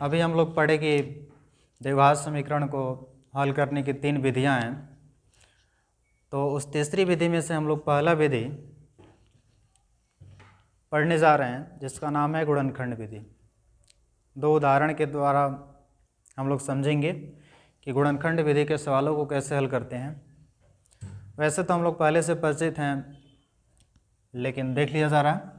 अभी हम लोग पढ़े कि द्विघात समीकरण को हल करने की 3 विधियां हैं। तो उस तीसरी विधि में से हम लोग पहला विधि पढ़ने जा रहे हैं जिसका नाम है गुणनखंड विधि। 2 उदाहरण के द्वारा हम लोग समझेंगे कि गुणनखंड विधि के सवालों को कैसे हल करते हैं। वैसे तो हम लोग पहले से परिचित हैं, लेकिन देख लिया जा रहा है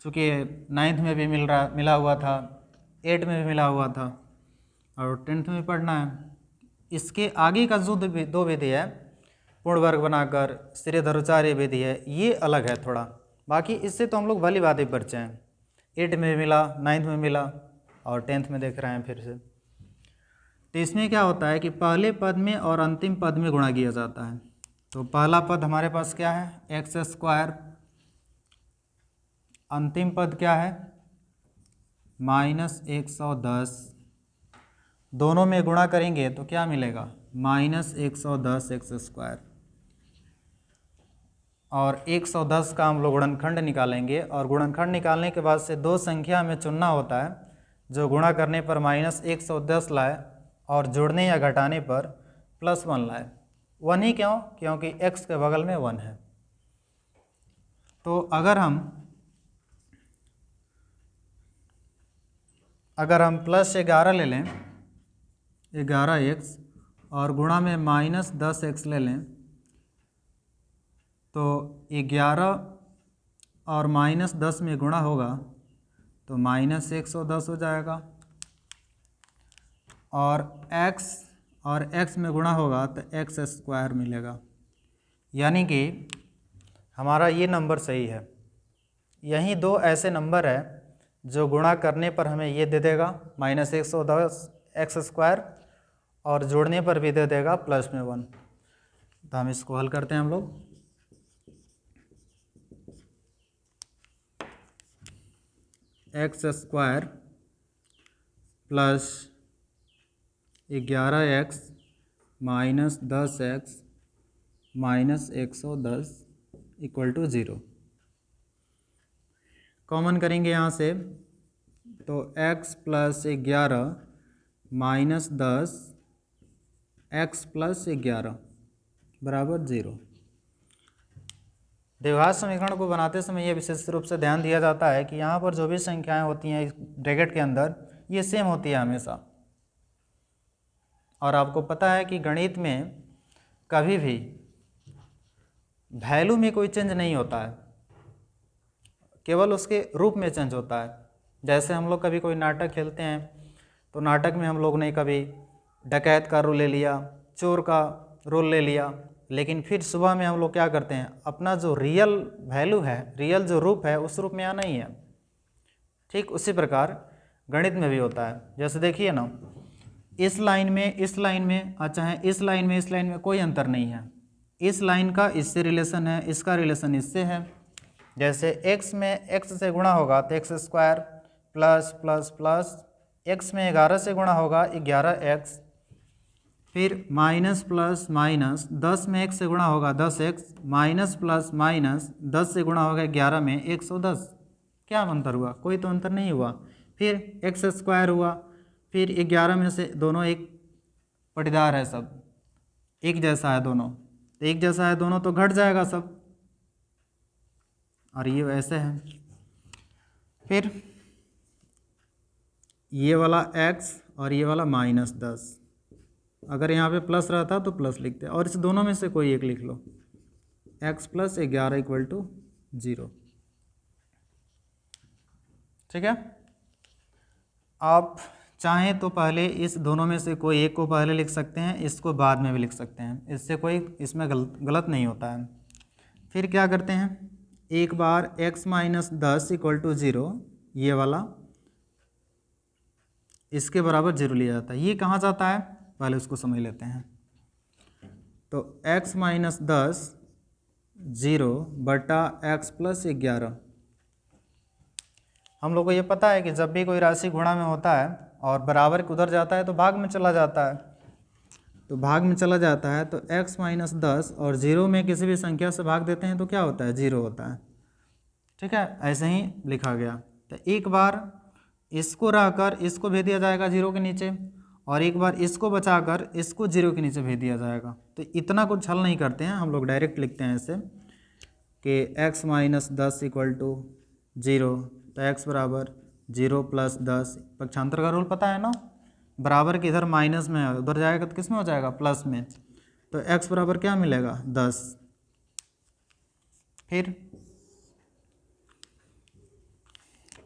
चूँकि 9th में भी मिला हुआ था, 8 में भी मिला हुआ था और 10th में पढ़ना है। इसके आगे का जो 2 विधि है, पूर्ण वर्ग बनाकर श्रेयधर्मचार्य विधि है, ये अलग है थोड़ा। बाकी इससे तो हम लोग भली बात ही परिचय हैं। 8 में भी मिला, 9th में मिला और 10th में देख रहे हैं फिर से। तो इसमें क्या होता है कि पहले पद में और अंतिम पद में गुणा किया जाता है। तो पहला पद हमारे पास क्या है, x², अंतिम पद क्या है -110। दोनों में गुणा करेंगे तो क्या मिलेगा -110x²। और 110 का हम लोग गुणनखंड निकालेंगे और गुणनखंड निकालने के बाद से 2 संख्या हमें चुनना होता है जो गुणा करने पर -110 लाए और जोड़ने या घटाने पर +1 लाए। 1 ही क्यों? क्योंकि x के बगल में 1 है। तो अगर हम +11 ले लें, 11x, और गुणा में -10x ले लें, तो 11 और -10 में गुणा होगा तो -110 हो जाएगा। और x में गुणा होगा तो x² मिलेगा। यानी कि हमारा ये नंबर सही है। यही 2 ऐसे नंबर है जो गुणा करने पर हमें ये दे देगा -110x², और जोड़ने पर भी दे देगा +1। तो हम इसको हल करते हैं हम लोग। x² plus 11x minus 10x minus 110 = 0। Common करेंगे यहाँ से तो x + 11 माइनस 10 x + 11 बराबर 0। द्विघात समीकरण को बनाते समय यह विशेष रूप से ध्यान दिया जाता है कि यहाँ पर जो भी संख्याएं होती हैं ब्रैकेट के अंदर, ये सेम होती है हमेशा। और आपको पता है कि गणित में कभी भी वैल्यू में कोई चेंज नहीं होता है, केवल उसके रूप में चेंज होता है। जैसे हम लोग कभी कोई नाटक खेलते हैं तो नाटक में हम लोग ने कभी डकैत का रोल ले लिया, चोर का रोल ले लिया, लेकिन फिर सुबह में हम लोग क्या करते हैं, अपना जो रियल वैल्यू है, रियल जो रूप है, उस रूप में आना ही है। ठीक उसी प्रकार गणित में भी होता है। जैसे देखिए ना, इस लाइन में इस लाइन में, चाहे इस लाइन में कोई अंतर नहीं है। इस लाइन का इससे रिलेशन है, इसका रिलेशन इससे है। जैसे x में x से गुणा होगा तो x² plus plus plus, x में 11 से गुणा होगा 11x, फिर माइनस प्लस माइनस 10 में x से गुणा होगा 10x, माइनस प्लस माइनस 10 से गुणा होगा 11 में 110। क्या अंतर हुआ? कोई तो अंतर नहीं हुआ। फिर x² हुआ, फिर 11 में से दोनों एक पटीदार है, सब एक जैसा है दोनों, तो एक जैसा है दोनों तो घट जाएगा सब, और ये वैसे है। फिर ये वाला x और ये वाला -10, अगर यहाँ पे प्लस रहता तो प्लस लिखते, और इस दोनों में से कोई एक लिख लो, x + 11 = 0। ठीक है। आप चाहें तो पहले इस दोनों में से कोई एक को पहले लिख सकते हैं, इसको बाद में भी लिख सकते हैं, इससे कोई इसमें गलत नहीं होता है। फिर क्या करते हैं, एक बार x - 10 = 0, ये वाला इसके बराबर 0 लिया जाता है। ये कहाँ जाता है, पहले उसको समझ लेते हैं। तो x - 10 0 बटा x + 11। हम लोग को ये पता है कि जब भी कोई राशि गुणा में होता है और बराबर के उधर जाता है तो भाग में चला जाता है। तो भाग में चला जाता है तो x - 10 और 0 में किसी भी संख्या से भाग देते हैं तो क्या होता है, 0 होता है। ठीक है, ऐसे ही लिखा गया। तो एक बार इसको रहकर इसको भेज दिया जाएगा 0 के नीचे, और एक बार इसको बचाकर इसको 0 के नीचे भेज दिया जाएगा। तो इतना कुछ छल नहीं करते हैं, हम लोग डायरेक्ट लिखते हैं ऐसे कि x माइनस 10 इक्वल टू 0। तो x बराबर 0 प्लस 10, पक्षांतर का रूल पता है ना, बराबर के इधर माइनस में है, उधर जाएगा तो किस में हो जाएगा, प्लस में। तो x बराबर क्या मिलेगा, 10। फिर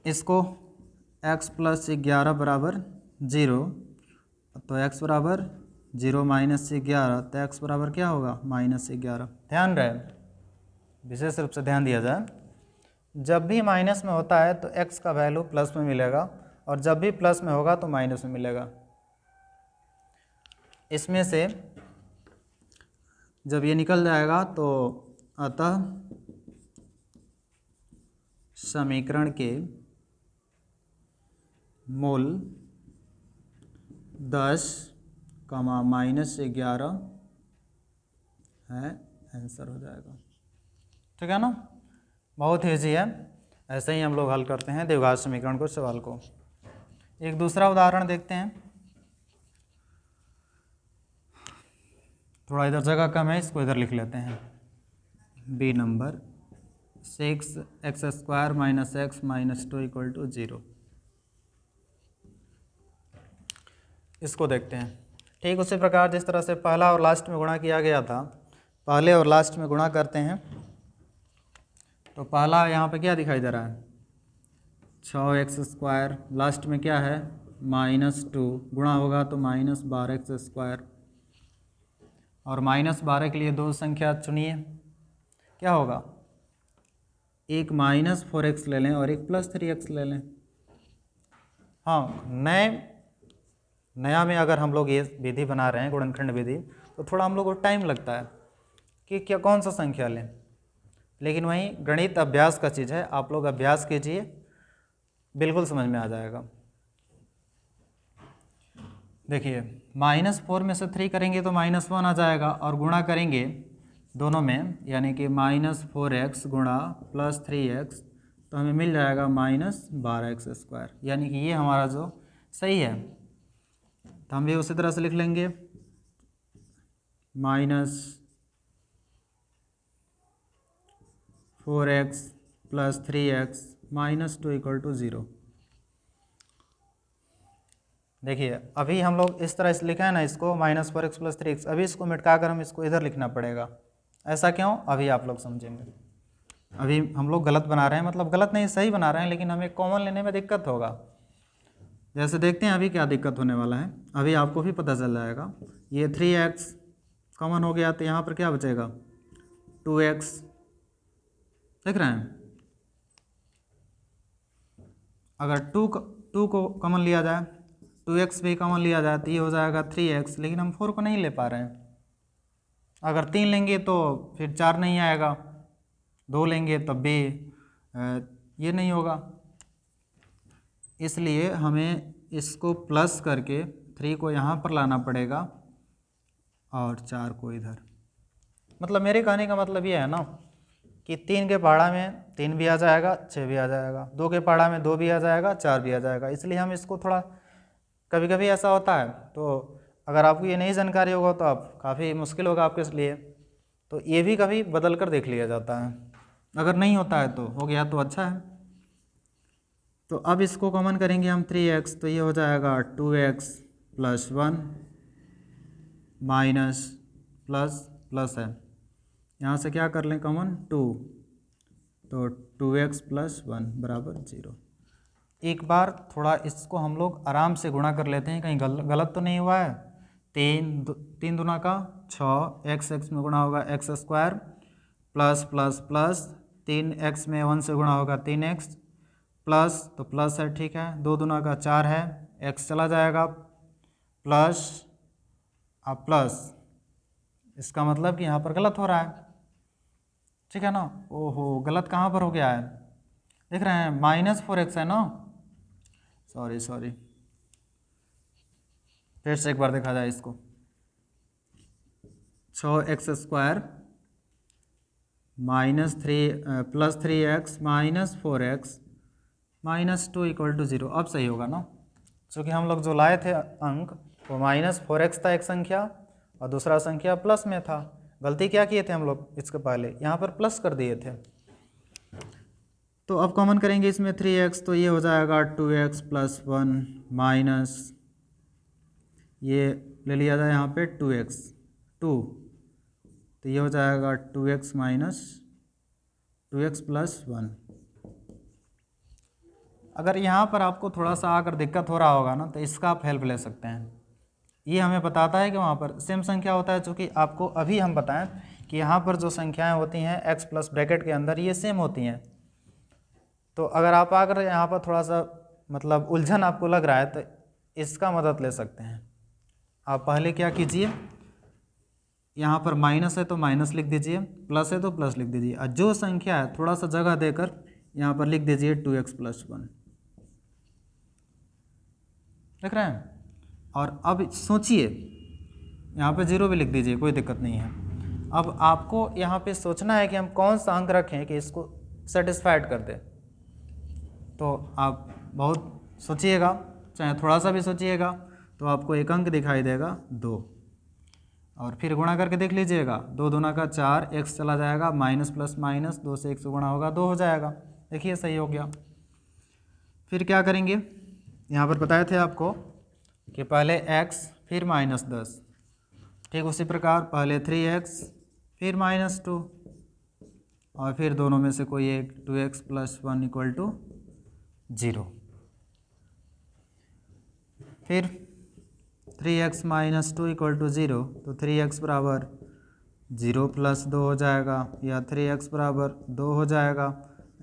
इसको x प्लस 11 बराबर 0, तो x बराबर 0 माइनस 11, तो x बराबर क्या होगा, -11। ध्यान रहे, विशेष रूप से ध्यान दिया जाए, जब भी माइनस में होता है तो x का वैल्यू प्लस में मिलेगा, और जब भी प्लस में होगा तो माइनस में मिलेगा। इसमें से जब ये निकल जाएगा तो अतः समीकरण के मूल 10, -11 है, आंसर हो जाएगा। ठीक है ना, बहुत ईजी है। ऐसे ही हम लोग हल करते हैं द्विघात समीकरण को, सवाल को। एक दूसरा उदाहरण देखते हैं, थोड़ा इधर जगह कम है, इसको इधर लिख लेते हैं। B number 6x² - x - 2 = 0। इसको देखते हैं। ठीक उसी प्रकार जिस तरह से पहला और लास्ट में गुणा किया गया था, पहले और लास्ट में गुणा करते हैं। तो पहला यहाँ पे क्या दिखाई दे रहा है, 6x², लास्ट में क्या है, -2, गुणा होगा तो -12x²। और -12 के लिए दो संख्या चुनिए, क्या होगा, एक -4x ले लें और एक +3x ले लें। हाँ, नया में अगर हम लोग ये विधि बना रहे हैं, गुणनखंड विधि, तो थोड़ा हम लोग को टाइम लगता है कि क्या कौन सा संख्या लें, लेकिन वहीं गणित अभ्यास का चीज़ है, आप लोग अभ्यास कीजिए, बिल्कुल समझ में आ जाएगा। देखिए, -4 में से 3 करेंगे तो -1 आ जाएगा, और गुणा करेंगे दोनों में, यानी कि -4x गुणा +3x, तो हमें मिल जाएगा -12x², यानी कि ये हमारा जो सही है। तो हम भी उसी तरह से लिख लेंगे, -4x + 3x -2 = 0। देखिए, अभी हम लोग इस तरह से लिखा है ना इसको, -4x + 3x, अभी इसको मिटा कर हम इसको इधर लिखना पड़ेगा। ऐसा क्यों, अभी आप लोग समझेंगे। अभी हम लोग गलत बना रहे हैं, मतलब गलत नहीं, सही बना रहे हैं, लेकिन हमें कॉमन लेने में दिक्कत होगा। जैसे देखते हैं अभी क्या दिक्कत होने वाला है, अभी आपको भी पता चल जाएगा। ये 3x कॉमन हो गया, तो यहाँ पर क्या बचेगा, 2x। देख रहे हैं, अगर 2 को कॉमन लिया जाए, 2x भी कॉमन लिया जाए, तो ये हो जाएगा 3x, लेकिन हम 4 को नहीं ले पा रहे हैं। अगर 3 लेंगे तो फिर 4 नहीं आएगा, 2 लेंगे तब भी ये नहीं होगा, इसलिए हमें इसको प्लस करके 3 को यहाँ पर लाना पड़ेगा और 4 को इधर। मतलब मेरे कहने का मतलब ये है ना कि 3 के पहाड़ा में 3 भी आ जाएगा, 6 भी आ जाएगा, 2 के पहाड़ा में 2 भी आ जाएगा, 4 भी आ जाएगा। इसलिए हम इसको थोड़ा, कभी कभी ऐसा होता है, तो अगर आपको ये नहीं जानकारी होगा तो आप काफ़ी मुश्किल होगा आपके लिए, तो ये भी कभी बदल कर देख लिया जाता है। अगर नहीं होता है तो हो गया तो अच्छा है। तो अब इसको कॉमन करेंगे हम 3x, तो ये हो जाएगा 2x + 1 माइनस प्लस है, यहाँ से क्या कर लें कॉमन, 2, तो 2x + 1 = 0। एक बार थोड़ा इसको हम लोग आराम से गुणा कर लेते हैं, कहीं गलत तो नहीं हुआ है। 3 दूना का 6, x में गुणा होगा x² प्लस 3x में 1 से गुणा होगा 3x प्लस, तो प्लस है, ठीक है। 2 दूना का 4 है, x चला जाएगा, प्लस अब प्लस, इसका मतलब कि यहाँ पर गलत हो रहा है, ठीक है ना। ओहो, गलत कहाँ पर हो गया है, देख रहे हैं, -4x है ना, सॉरी, फिर से एक बार देखा जाए इसको, 6x² -3 + 3x -4x -2 equal to 0। अब सही होगा ना, क्योंकि हम लोग जो लाए थे अंक वो -4x था एक संख्या और दूसरा संख्या प्लस में था। गलती क्या किए थे हम लोग, इसके पहले यहाँ पर प्लस कर दिए थे। तो अब कॉमन करेंगे इसमें 3x, तो ये हो जाएगा 2x + 1 माइनस ये ले लिया जाए यहाँ पे 2x 2, तो ये हो जाएगा 2x - 2x + 1। अगर यहाँ पर आपको थोड़ा सा आकर दिक्कत हो रहा होगा ना, तो इसका आप हेल्प ले सकते हैं। ये हमें बताता है कि वहाँ पर सेम संख्या होता है, चूँकि आपको अभी हम बताएं कि यहाँ पर जो संख्याएं होती हैं x प्लस ब्रैकेट के अंदर ये सेम होती हैं। तो अगर आप आकर यहाँ पर थोड़ा सा मतलब उलझन आपको लग रहा है तो इसका मदद ले सकते हैं। आप पहले क्या कीजिए, यहाँ पर माइनस है तो माइनस लिख दीजिए, प्लस है तो प्लस लिख दीजिए, और जो संख्या है थोड़ा सा जगह देकर यहाँ पर लिख दीजिए 2x + 1। लिख रहे हैं? और अब सोचिए, यहाँ पे 0 भी लिख दीजिए, कोई दिक्कत नहीं है। अब आपको यहाँ पे सोचना है कि हम कौन सा अंक रखें कि इसको सेटिस्फाइड कर दे। तो आप बहुत सोचिएगा, चाहे थोड़ा सा भी सोचिएगा, तो आपको एक अंक दिखाई देगा 2, और फिर गुणा करके देख लीजिएगा, 2 दूना का 4, x चला जाएगा, माइनस प्लस माइनस 2 से 1 से गुणा होगा 2 हो जाएगा। देखिए सही हो गया। फिर क्या करेंगे, यहाँ पर बताए थे आपको कि पहले x फिर -10, ठीक उसी प्रकार पहले 3x फिर -2 और फिर दोनों में से कोई एक 2x + 1 इक्वल टू 0। फिर 3x - 2 इक्वल टू 0, तो 3x बराबर 0 + 2 हो जाएगा, या 3x बराबर 2 हो जाएगा,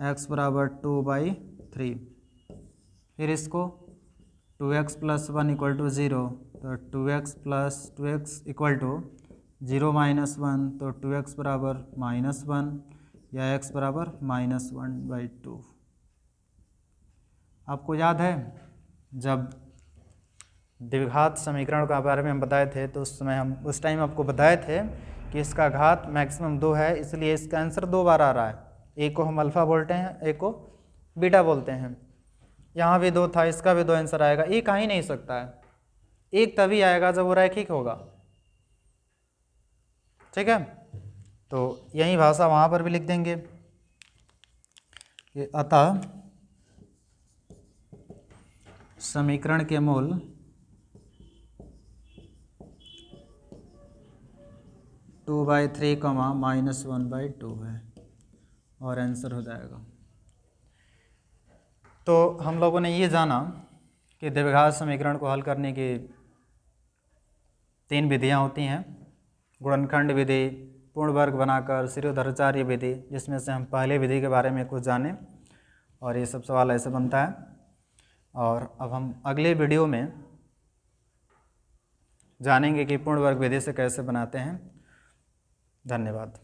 x बराबर 2/3। फिर इसको 2x + 1 इक्वल टू 0, तो 2x + 2x इक्वल टू 0 - 1, तो 2x बराबर -1 या x बराबर -1/2। आपको याद है जब द्विघात समीकरण के बारे में हम बताए थे, तो उस टाइम आपको बताए थे कि इसका घात मैक्सिमम 2 है, इसलिए इसका आंसर 2 बार आ रहा है। एक को हम अल्फ़ा बोलते हैं, एक को बीटा बोलते हैं। यहाँ भी 2 था, इसका भी 2 आंसर आएगा। एक आ ही नहीं सकता है, एक तभी आएगा जब वो रैखिक होगा। ठीक है, तो यही भाषा वहाँ पर भी लिख देंगे कि अतः समीकरण के मूल (2/3, -1/2 है, और आंसर हो जाएगा। तो हम लोगों ने ये जाना कि द्विघात समीकरण को हल करने की 3 विधियाँ होती हैं, गुणनखंड विधि, पूर्ण वर्ग बनाकर, शिरोधाराचार्य विधि, जिसमें से हम पहले विधि के बारे में कुछ जाने, और ये सब सवाल ऐसे बनता है। और अब हम अगले वीडियो में जानेंगे कि पूर्ण वर्ग विधि से कैसे बनाते हैं। धन्यवाद।